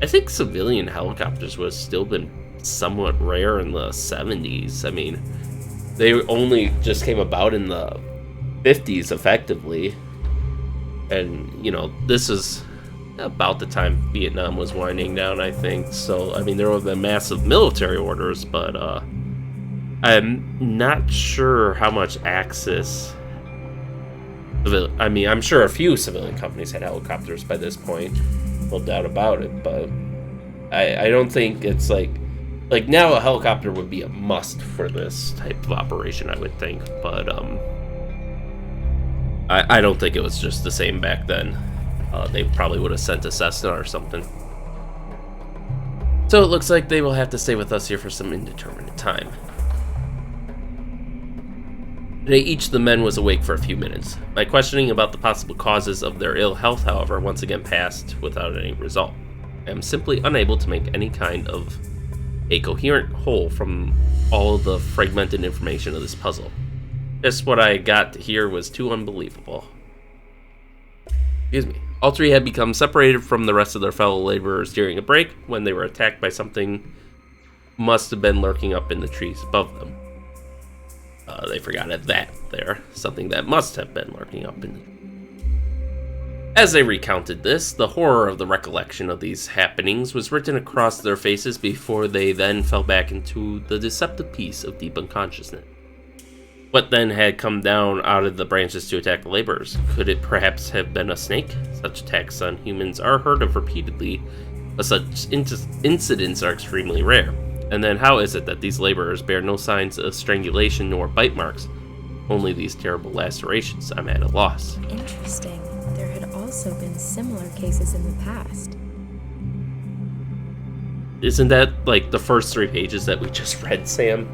think civilian helicopters would have still been somewhat rare in the 70s. They only just came about in the 50s effectively, and this is about the time Vietnam was winding down, I think. So there would have been massive military orders, but I'm not sure how much access. I'm sure a few civilian companies had helicopters by this point, no doubt about it, but I don't think it's like now a helicopter would be a must for this type of operation, I would think, but I don't think it was just the same back then. They probably would have sent a Cessna or something. So it looks like they will have to stay with us here for some indeterminate time. Today, each of the men was awake for a few minutes. My questioning about the possible causes of their ill health, however, once again passed without any result. I am simply unable to make any kind of a coherent whole from all the fragmented information of this puzzle. Just what I got to hear was too unbelievable. All three had become separated from the rest of their fellow laborers during a break when they were attacked by something must have been lurking up in the trees above them. They forgot at that there. Something that must have been lurking up in the... As they recounted this, the horror of the recollection of these happenings was written across their faces before they then fell back into the deceptive peace of deep unconsciousness. What then had come down out of the branches to attack the laborers? Could it perhaps have been a snake? Such attacks on humans are heard of repeatedly, but such incidents are extremely rare. And then how is it that these laborers bear no signs of strangulation nor bite marks? Only these terrible lacerations. I'm at a loss. Interesting. There had also been similar cases in the past. Isn't that like the first 3 pages that we just read, Sam?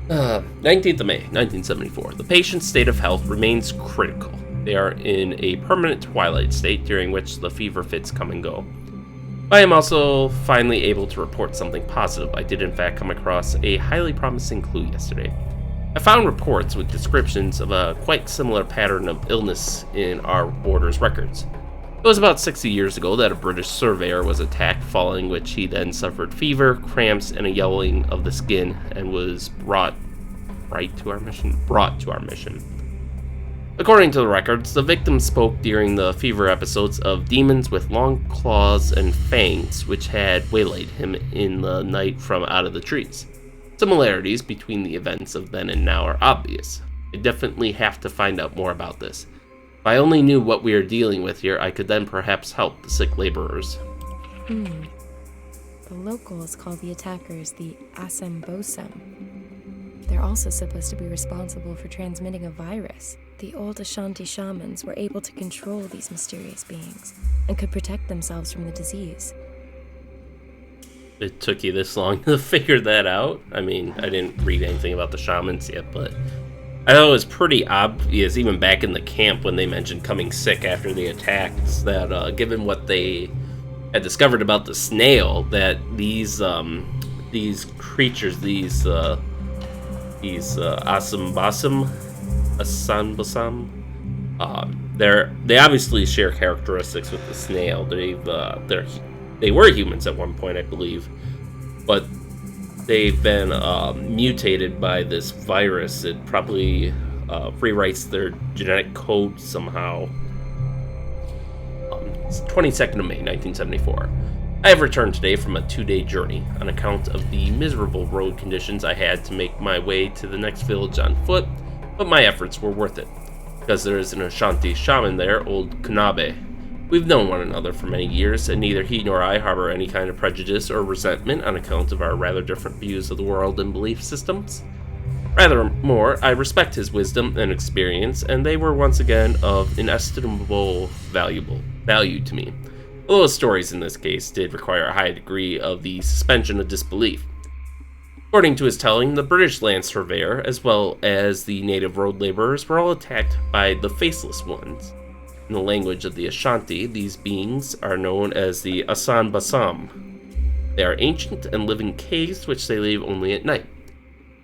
19th of May, 1974. The patient's state of health remains critical. They are in a permanent twilight state during which the fever fits come and go. I am also finally able to report something positive. I did in fact come across a highly promising clue yesterday. I found reports with descriptions of a quite similar pattern of illness in our order's records. It was about 60 years ago that a British surveyor was attacked, following which he then suffered fever, cramps, and a yellowing of the skin, and was brought to our mission. According to the records, the victim spoke during the fever episodes of demons with long claws and fangs which had waylaid him in the night from out of the trees. Similarities between the events of then and now are obvious. I definitely have to find out more about this. If I only knew what we are dealing with here, I could then perhaps help the sick laborers. The locals call the attackers the Asambosam. They're also supposed to be responsible for transmitting a virus. The old Ashanti shamans were able to control these mysterious beings and could protect themselves from the disease. It took you this long to figure that out? I mean, I didn't read anything about the shamans yet, but I thought it was pretty obvious, even back in the camp when they mentioned coming sick after the attacks, that given what they had discovered about the snail, that these creatures, these Asanbasam, they obviously share characteristics with the snail. They were humans at one point, I believe, but they've been mutated by this virus. It probably rewrites their genetic code somehow. It's 22nd of May, 1974. I have returned today from a 2-day journey on account of the miserable road conditions. I had to make my way to the next village on foot, but my efforts were worth it, because there is an Ashanti shaman there, old Kanabe. We've known one another for many years, and neither he nor I harbor any kind of prejudice or resentment on account of our rather different views of the world and belief systems. Rather more, I respect his wisdom and experience, and they were once again of inestimable value to me. Although his stories in this case did require a high degree of the suspension of disbelief. According to his telling, the British land surveyor, as well as the native road laborers, were all attacked by the Faceless Ones. In the language of the Ashanti, these beings are known as the Asanbasam. They are ancient and live in caves which they leave only at night.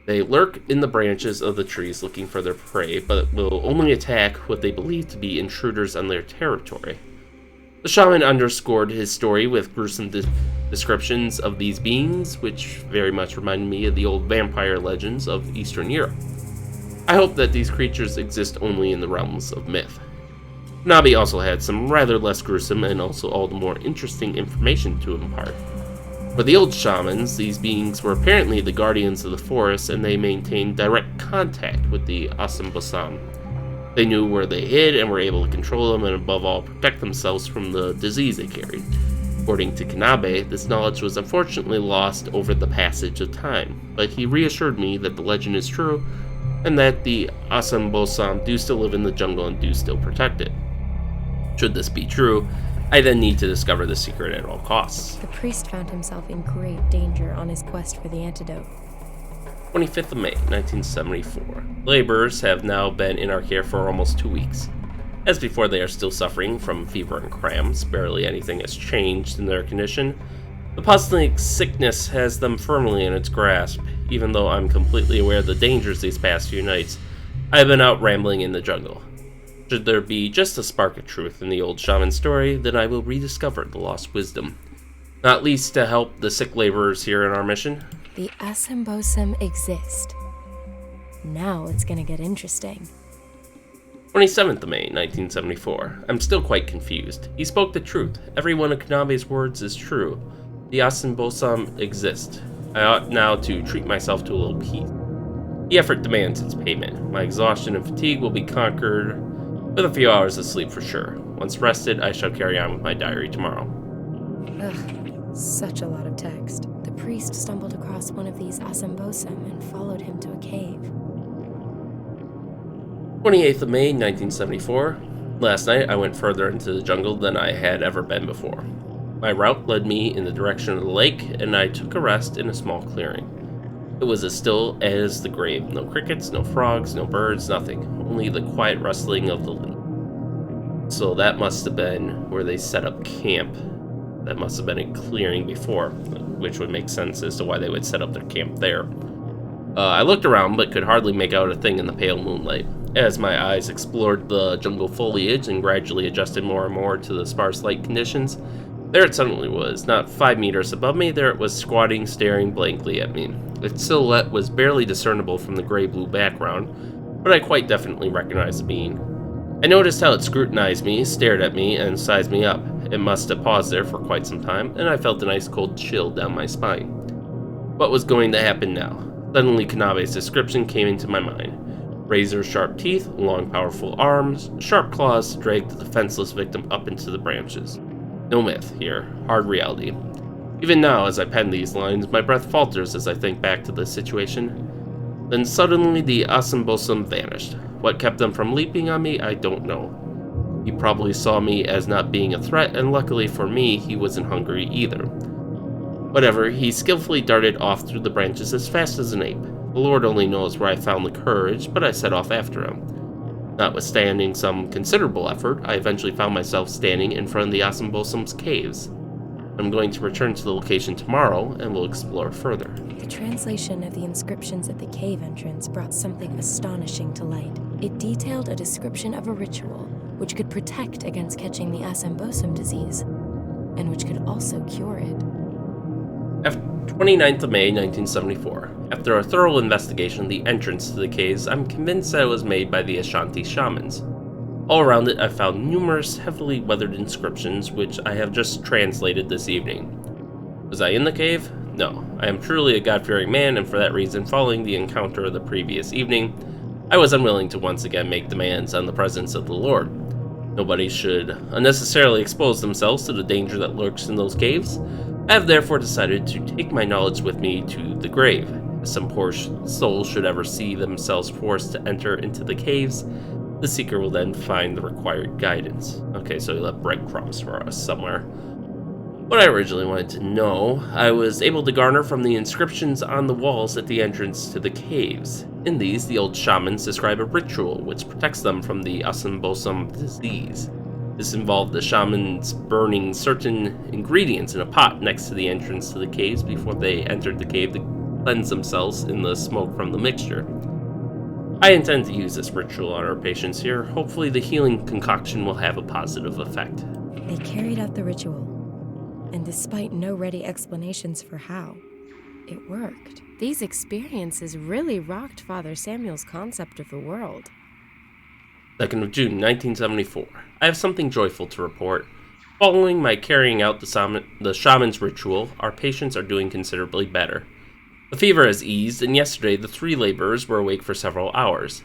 They lurk in the branches of the trees looking for their prey, but will only attack what they believe to be intruders on their territory. The shaman underscored his story with gruesome descriptions of these beings, which very much reminded me of the old vampire legends of Eastern Europe. I hope that these creatures exist only in the realms of myth. Nabi also had some rather less gruesome and also all the more interesting information to impart. For the old shamans, these beings were apparently the guardians of the forest, and they maintained direct contact with the Asambosam. They knew where they hid and were able to control them and above all protect themselves from the disease they carried. According to Kanabe, this knowledge was unfortunately lost over the passage of time, but he reassured me that the legend is true and that the Asambosam do still live in the jungle and do still protect it. Should this be true, I then need to discover the secret at all costs. The priest found himself in great danger on his quest for the antidote. 25th of May, 1974. Laborers have now been in our care for almost 2 weeks. As before, they are still suffering from fever and cramps. Barely anything has changed in their condition. The puzzling sickness has them firmly in its grasp. Even though I'm completely aware of the dangers these past few nights, I have been out rambling in the jungle. Should there be just a spark of truth in the old shaman story, then I will rediscover the lost wisdom. Not least to help the sick laborers here in our mission. The Asambosam exist. Now it's gonna get interesting. 27th of May, 1974. I'm still quite confused. He spoke the truth. Every one of Kanabe's words is true. The Asambosam exist. I ought now to treat myself to a little peace. The effort demands its payment. My exhaustion and fatigue will be conquered with a few hours of sleep for sure. Once rested, I shall carry on with my diary tomorrow. Ugh, such a lot of text. The priest stumbled across one of these Asambosam and followed him to a cave. 28th of May, 1974. Last night, I went further into the jungle than I had ever been before. My route led me in the direction of the lake, and I took a rest in a small clearing. It was as still as the grave. No crickets, no frogs, no birds, nothing. Only the quiet rustling of the leaves. So that must have been where they set up camp. That must have been a clearing before, which would make sense as to why they would set up their camp there. I looked around, but could hardly make out a thing in the pale moonlight. As my eyes explored the jungle foliage and gradually adjusted more and more to the sparse light conditions, there it suddenly was. Not 5 meters above me, there it was squatting, staring blankly at me. Its silhouette was barely discernible from the gray-blue background, but I quite definitely recognized the being. I noticed how it scrutinized me, stared at me, and sized me up. It must have paused there for quite some time, and I felt a nice cold chill down my spine. What was going to happen now? Suddenly, Kanabe's description came into my mind. Razor-sharp teeth, long powerful arms, sharp claws to drag the defenseless victim up into the branches. No myth here, hard reality. Even now, as I pen these lines, my breath falters as I think back to the situation. Then suddenly the Asambosum vanished. What kept them from leaping on me, I don't know. He probably saw me as not being a threat, and luckily for me, he wasn't hungry either. Whatever, he skillfully darted off through the branches as fast as an ape. The Lord only knows where I found the courage, but I set off after him. Notwithstanding some considerable effort, I eventually found myself standing in front of the Asambosum's caves. I'm going to return to the location tomorrow, and we'll explore further. The translation of the inscriptions at the cave entrance brought something astonishing to light. It detailed a description of a ritual which could protect against catching the Asambosum disease, and which could also cure it. 29th of May, 1974. After a thorough investigation of the entrance to the caves, I'm convinced that it was made by the Ashanti shamans. All around it, I found numerous heavily weathered inscriptions, which I have just translated this evening. Was I in the cave? No. I am truly a God-fearing man, and for that reason, following the encounter of the previous evening, I was unwilling to once again make demands on the presence of the Lord. Nobody should unnecessarily expose themselves to the danger that lurks in those caves. I have therefore decided to take my knowledge with me to the grave. If some poor soul should ever see themselves forced to enter into the caves, the seeker will then find the required guidance. Okay, so he left breadcrumbs for us somewhere. What I originally wanted to know, I was able to garner from the inscriptions on the walls at the entrance to the caves. In these, the old shamans describe a ritual which protects them from the Asambosum disease. This involved the shamans burning certain ingredients in a pot next to the entrance to the caves before they entered the cave to cleanse themselves in the smoke from the mixture. I intend to use this ritual on our patients here. Hopefully the healing concoction will have a positive effect. They carried out the ritual, and despite no ready explanations for how, it worked. These experiences really rocked Father Samuel's concept of the world. 2nd of June, 1974. I have something joyful to report. Following my carrying out the shaman's ritual, our patients are doing considerably better. The fever has eased, and yesterday the 3 laborers were awake for several hours.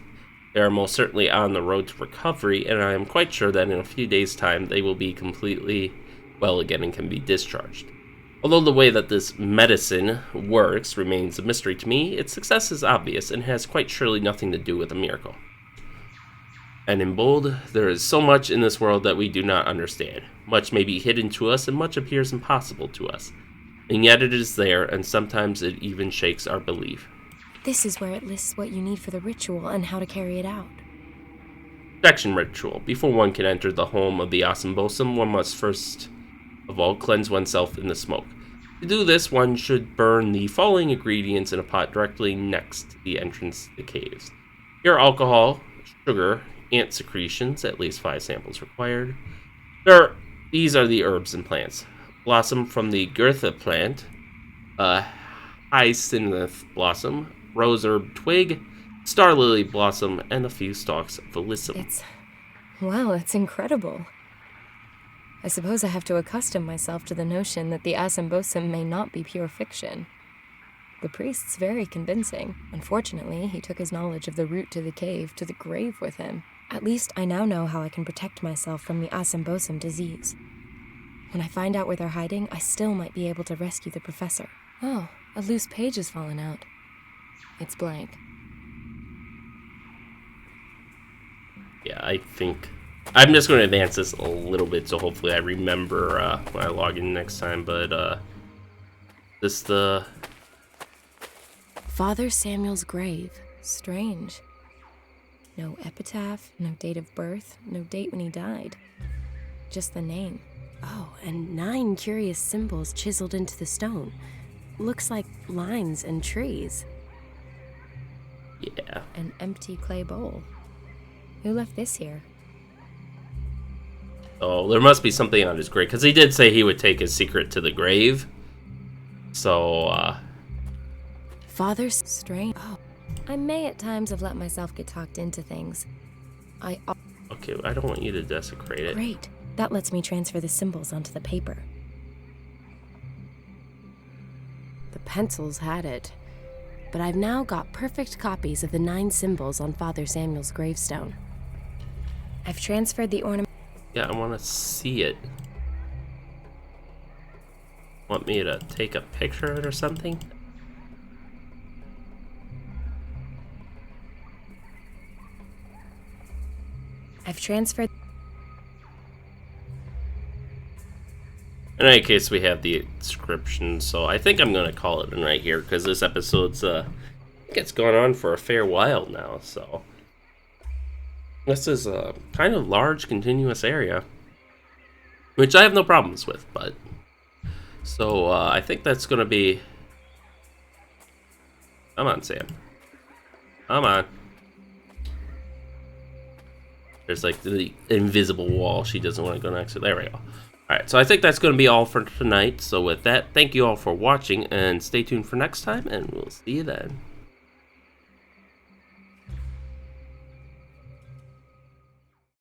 They are most certainly on the road to recovery, and I am quite sure that in a few days' time they will be completely well again and can be discharged. Although the way that this medicine works remains a mystery to me, its success is obvious and has quite surely nothing to do with a miracle. And in bold, there is so much in this world that we do not understand. Much may be hidden to us, and much appears impossible to us. And yet it is there, and sometimes it even shakes our belief. This is where it lists what you need for the ritual and how to carry it out. Protection ritual. Before one can enter the home of the Asambosum, one must first of all cleanse oneself in the smoke. To do this, one should burn the following ingredients in a pot directly next to the entrance to the caves. Pure alcohol, sugar, ant secretions, at least 5 samples required. These are the herbs and plants. Blossom from the Goethe plant, hyacinth blossom, rose herb twig, star lily blossom, and a few stalks of alyssum. It's incredible. I suppose I have to accustom myself to the notion that the Asambosum may not be pure fiction. The priest's very convincing. Unfortunately, he took his knowledge of the route to the cave to the grave with him. At least I now know how I can protect myself from the Asambosum disease. When I find out where they're hiding, I still might be able to rescue the professor. Oh, a loose page has fallen out. It's blank. Yeah, I think I'm just going to advance this a little bit, so hopefully I remember when I log in next time, but Father Samuel's grave. Strange. No epitaph, no date of birth, no date when he died. Just the name. Oh, and 9 curious symbols chiseled into the stone. Looks like lines and trees. Yeah. An empty clay bowl. Who left this here? Oh, there must be something on his grave, because he did say he would take his secret to the grave. So, Father's strange. Oh, I may at times have let myself get talked into things. Okay, I don't want you to desecrate it. Great. That lets me transfer the symbols onto the paper. The pencils had it. but I've now got perfect copies of the 9 symbols on Father Samuel's gravestone. I've transferred the ornament. Yeah, I want to see it. Want me to take a picture of it or something? I've transferred. In any case, we have the inscription, so I think I'm going to call it in right here, because this episode's, I think it's gone on for a fair while now, so. This is a kind of large, continuous area, which I have no problems with, but. So, I think that's going to be. Come on, Sam. Come on. There's like the invisible wall she doesn't want to go next to. There we go. Alright, so I think that's going to be all for tonight. So with that, thank you all for watching, and stay tuned for next time, and we'll see you then.